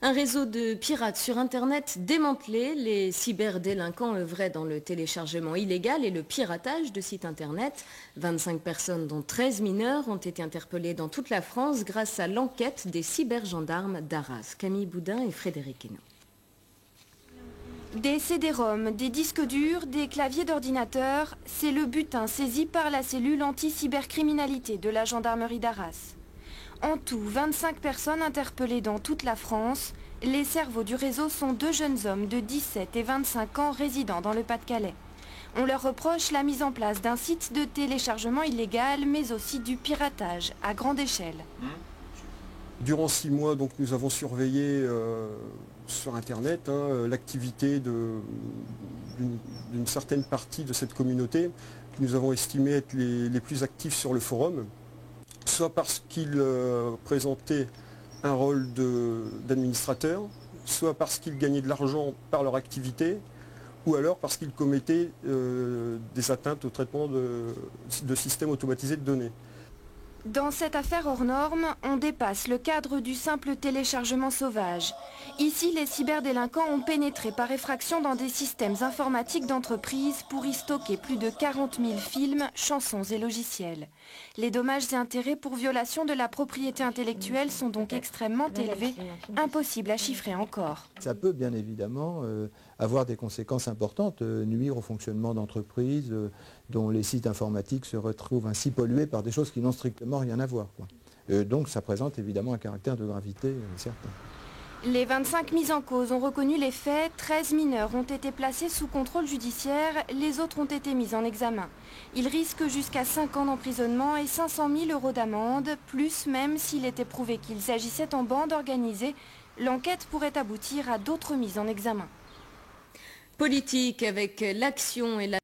Un réseau de pirates sur Internet démantelé, les cyberdélinquants œuvraient dans le téléchargement illégal et le piratage de sites Internet. 25 personnes, dont 13 mineurs, ont été interpellées dans toute la France grâce à l'enquête des cybergendarmes d'Arras. Camille Boudin et Frédéric Hénaud. Des CD-ROM, des disques durs, des claviers d'ordinateur, c'est le butin saisi par la cellule anti-cybercriminalité de la gendarmerie d'Arras. En tout, 25 personnes interpellées dans toute la France. Les cerveaux du réseau sont deux jeunes hommes de 17 et 25 ans résidant dans le Pas-de-Calais. On leur reproche la mise en place d'un site de téléchargement illégal, mais aussi du piratage à grande échelle. Durant 6 mois, donc, nous avons surveillé sur Internet l'activité d'une certaine partie de cette communauté que nous avons estimé être les plus actifs sur le forum, soit parce qu'ils présentaient un rôle d'administrateur, soit parce qu'ils gagnaient de l'argent par leur activité, ou alors parce qu'ils commettaient des atteintes au traitement de systèmes automatisés de données. Dans cette affaire hors norme, on dépasse le cadre du simple téléchargement sauvage. Ici, les cyberdélinquants ont pénétré par effraction dans des systèmes informatiques d'entreprise pour y stocker plus de 40 000 films, chansons et logiciels. Les dommages et intérêts pour violation de la propriété intellectuelle sont donc extrêmement élevés, impossible à chiffrer encore. Ça peut bien évidemment avoir des conséquences importantes, nuire au fonctionnement d'entreprises dont les sites informatiques se retrouvent ainsi pollués par des choses qui n'ont strictement rien à voir, quoi. Donc ça présente évidemment un caractère de gravité certain. Les 25 mises en cause ont reconnu les faits, 13 mineurs ont été placés sous contrôle judiciaire, les autres ont été mis en examen. Ils risquent jusqu'à 5 ans d'emprisonnement et 500 000 € d'amende, plus même s'il était prouvé qu'il s'agissait en bande organisée. L'enquête pourrait aboutir à d'autres mises en examen. Politique avec l'action et la